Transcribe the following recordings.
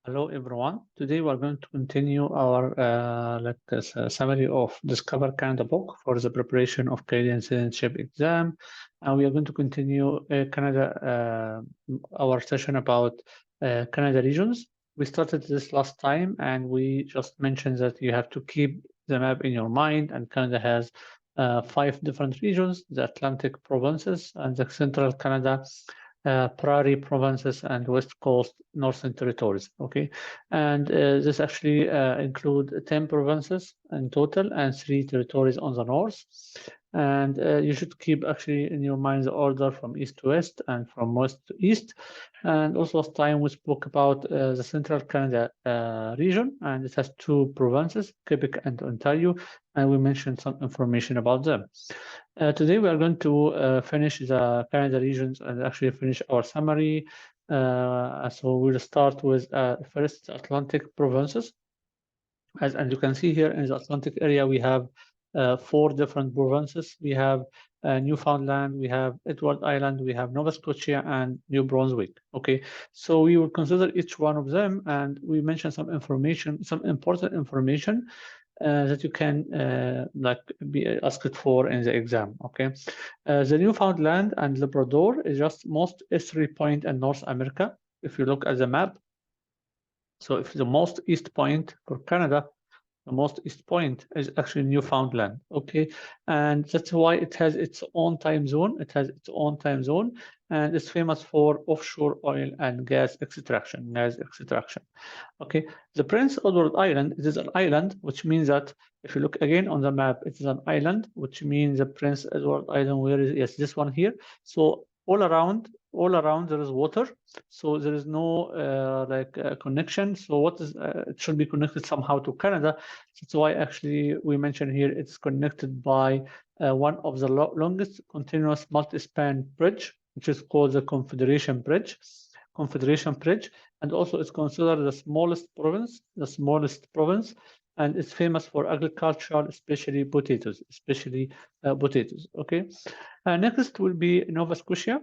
Hello everyone. Today we're going to continue our summary of Discover Canada book for the preparation of Canadian citizenship exam, and we are going to continue our session about Canada regions. We started this last time, and we just mentioned that you have to keep the map in your mind, and Canada has 5 different regions: the Atlantic provinces and the Central Canada, prairie provinces, and West Coast Northern territories. Okay, and this actually include 10 provinces in total and 3 territories on the north. And you should keep actually in your mind the order from east to west and from west to east. And also last time we spoke about the Central Canada region, and it has 2 provinces, Quebec and Ontario, and we mentioned some information about them. Today we are going to finish the Canada regions and actually finish our summary. So we'll start with first Atlantic provinces. As you can see here in the Atlantic area, we have 4 different provinces. We have Newfoundland, we have Edward Island, we have Nova Scotia, and New Brunswick. Okay, so we will consider each one of them, and we mentioned some information, some important information that you can be asked for in the exam. Okay, the Newfoundland and Labrador is just most easterly point in North America. If you look at the map, so if the most east point for Canada, the most east point is actually Newfoundland. Okay, and that's why it has its own time zone. It has its own time zone, and it's famous for offshore oil and gas extraction. Okay, the Prince Edward Island, it is an island, which means that if you look again on the map, it is an island, which means the Prince Edward Island. Where is, yes, this one here. So all around there is water, so there is no connection. So what is it should be connected somehow to Canada. That's why actually we mentioned here it's connected by one of the longest continuous multi-span bridge, which is called the Confederation Bridge, and also it's considered the smallest province, and it's famous for agriculture, especially potatoes. Okay, next will be Nova Scotia,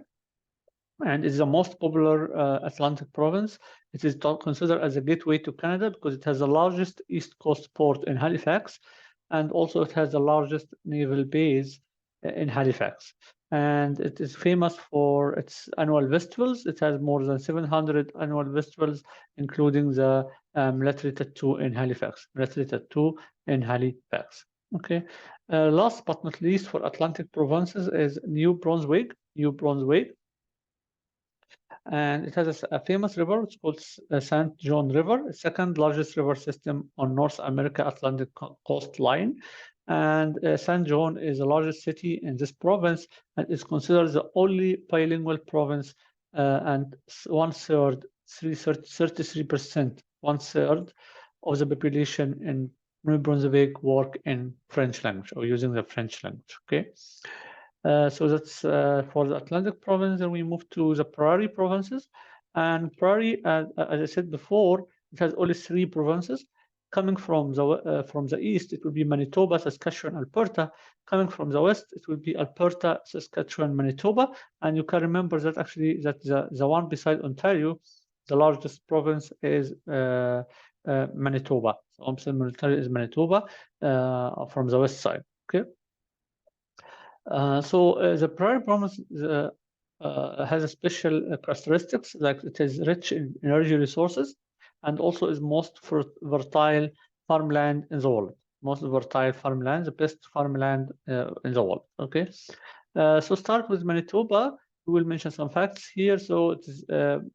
and it's the most popular Atlantic province. It is considered as a gateway to Canada because it has the largest east coast port in Halifax, and also it has the largest naval base in Halifax. And it is famous for its annual festivals. It has more than 700 annual festivals, including the military tattoo in Halifax. Okay. Last but not least, for Atlantic provinces is New Brunswick. And it has a famous river, which is called St. John River, second largest river system on North America Atlantic coastline. And St. John is the largest city in this province and is considered the only bilingual province, and 33%, of the population in New Brunswick work in French language or using the French language. Okay. So that's for the Atlantic province, and we move to the prairie provinces. And prairie, as I said before, it has only 3 provinces. Coming from the east, it will be Manitoba, Saskatchewan, Alberta. Coming from the west, it will be Alberta, Saskatchewan, Manitoba. And you can remember that actually that the one beside Ontario, the largest province is Manitoba. So military is Manitoba from the west side. Okay. The prairie province has a special characteristics, like it is rich in energy resources, and also is most fertile farmland in the world. The best farmland in the world. Okay, so start with Manitoba. We will mention some facts here. So it is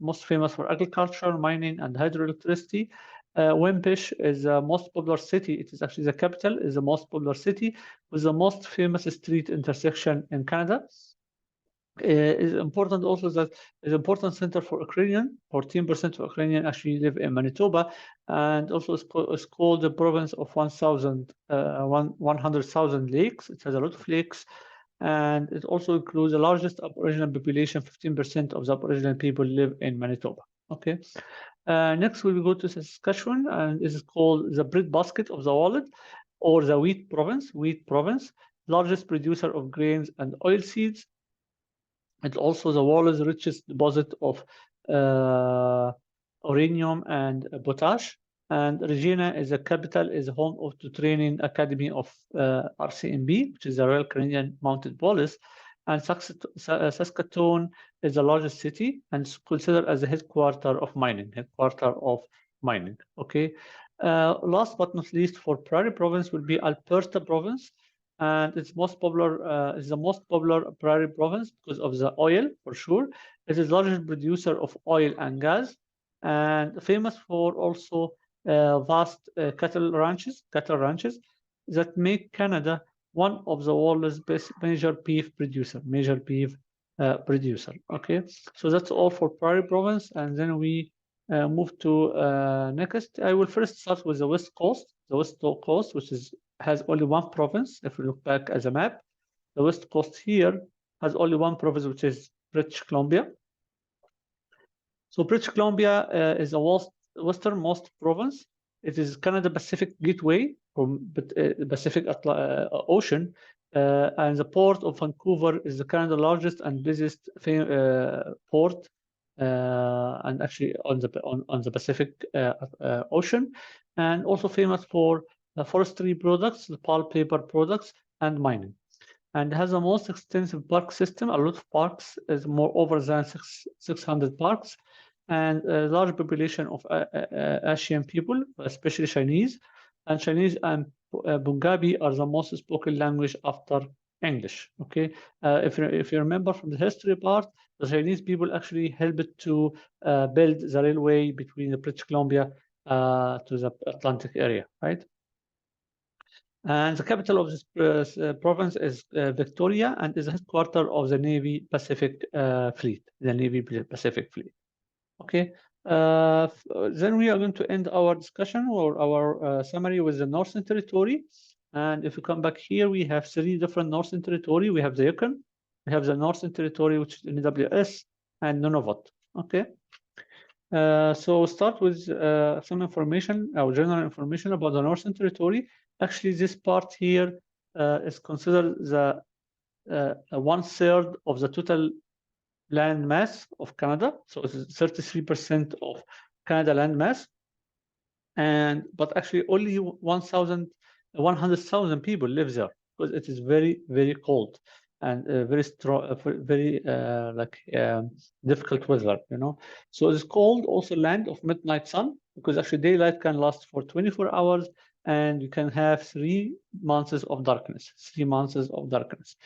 most famous for agriculture, mining, and hydroelectricity. Winnipeg is the most popular city. It is actually the capital, is the most popular city with the most famous street intersection in Canada. Is important also that is an important center for Ukrainian. 14% of Ukrainian actually live in Manitoba, and also it's called the province of 100,000 lakes. It has a lot of lakes, and it also includes the largest Aboriginal population. 15% of the Aboriginal people live in Manitoba. Okay. Next, we will go to Saskatchewan, and this is called the breadbasket of the world, or the wheat province. Largest producer of grains and oilseeds. It's also the world's richest deposit of uranium and potash. And Regina is a capital, is home of the training academy of RCMP, which is the Royal Canadian Mounted Police. And Saskatoon is the largest city and is considered as the headquarter of mining. Okay. Last but not least, for Prairie Province will be Alberta Province, and it's most popular. Is the most popular prairie province because of the oil, for sure. It is the largest producer of oil and gas, and famous for also vast cattle ranches that make Canada one of the world's best major beef producer. Okay, so that's all for Prairie Province, and then we move to next. I will first start with the West Coast. The West Coast, which has only one province. If we look back at the map, the West Coast here has only one province, which is British Columbia. So British Columbia is the westernmost province. It is Canada Pacific Gateway from the Pacific Ocean, and the port of Vancouver is the Canada largest and busiest port, and actually on the Pacific Ocean, and also famous for forestry products, the pulp paper products, and mining. And has the most extensive park system. A lot of parks, is more over than 600 parks, and a large population of Asian people, especially Chinese. And Chinese and Punjabi are the most spoken language after English. Okay, if you remember from the history part, the Chinese people actually helped to build the railway between the British Columbia to the Atlantic area, right? And the capital of this province is Victoria, and is the headquarters of the Navy Pacific Fleet, the Navy Pacific Fleet. Okay, then we are going to end our discussion or our summary with the Northern Territory. And if you come back here, we have 3 different Northern Territory. We have the Yukon, we have the Northern Territory, which is NWS, and Nunavut. Okay. So start with some information, or general information about the Northern Territory. Actually, this part here is considered the 1/3 of the total land mass of Canada. So it's 33% of Canada land mass. But actually only 100,000 people live there because it is very, very cold and very strong, very difficult weather, you know. So it's called also land of midnight sun because actually daylight can last for 24 hours and you can have 3 months of darkness, 3 months of darkness.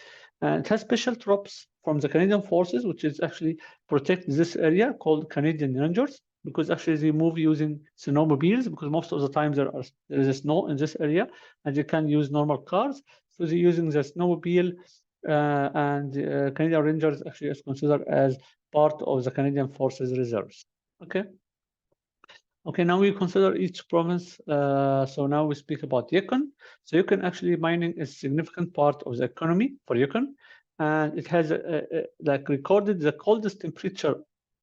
And it has special troops from the Canadian forces, which is actually protect this area called Canadian Rangers, because actually they move using snowmobiles because most of the time there is snow in this area and you can use normal cars. So they're using the snowmobile and Canadian Rangers actually is considered as part of the Canadian Forces Reserves. Okay. Okay, now we consider each province. So now we speak about Yukon. So Yukon actually mining is a significant part of the economy for Yukon, and it has like recorded the coldest temperature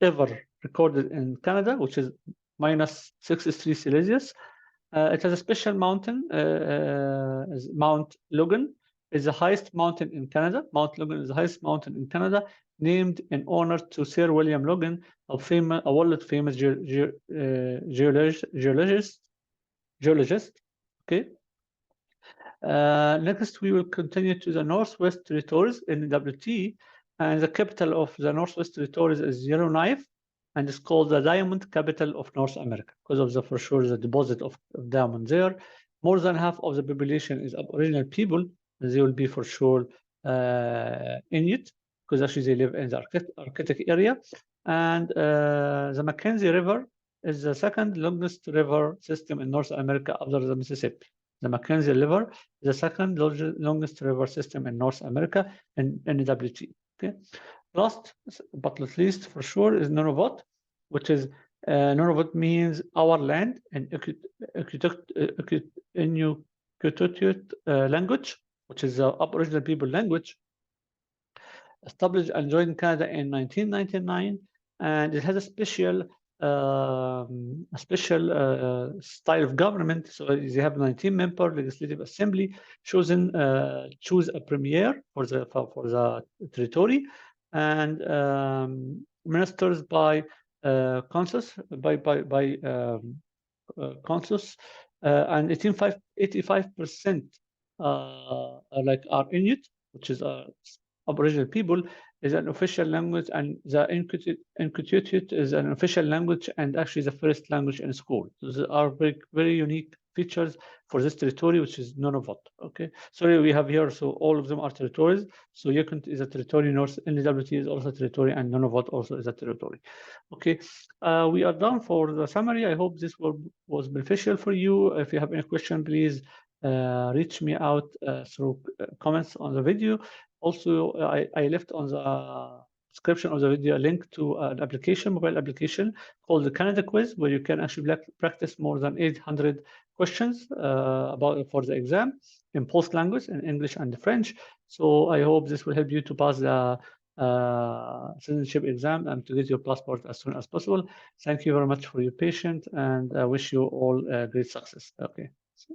ever recorded in Canada, which is -63 Celsius. It has a special mountain, Mount Logan is the highest mountain in Canada. Mount Logan is the highest mountain in Canada, named in honor to Sir William Logan, a world famous geologist. Okay. Next, we will continue to the Northwest Territories in WT, and the capital of the Northwest Territories is Yellowknife, and it's called the diamond capital of North America because of for sure the deposit of diamond there. More than half of the population is Aboriginal people. They will be for sure Inuit because actually they live in the Arctic area. And the Mackenzie River is the second longest river system in North America after the Mississippi. The Mackenzie River is the second longest river system in North America in NWT. Okay. Last but not least, for sure, is Nunavut, which is Nunavut means our land in Inuktitut language, which is the Aboriginal people language, established and joined Canada in 1999, and it has a special style of government. So they have 19-member legislative assembly choose a premier for the territory, and ministers by consensus consensus, and 85% like are Inuit, which is Aboriginal people, is an official language, and the Inuktitut is an official language and actually the first language in school. So there are very unique features for this territory, which is Nunavut. Okay, sorry, we have here, so all of them are territories. So Yukon is a territory, North NWT is also a territory, and Nunavut also is a territory. Okay, we are done for the summary. I hope this was beneficial for you. If you have any question, please reach me out through comments on the video. Also, I left on the description of the video a link to an application, mobile application called the Canada Quiz, where you can actually practice more than 800 questions for the exam in both language, in English and French. So I hope this will help you to pass the citizenship exam and to get your passport as soon as possible. Thank you very much for your patience, and I wish you all great success. Okay.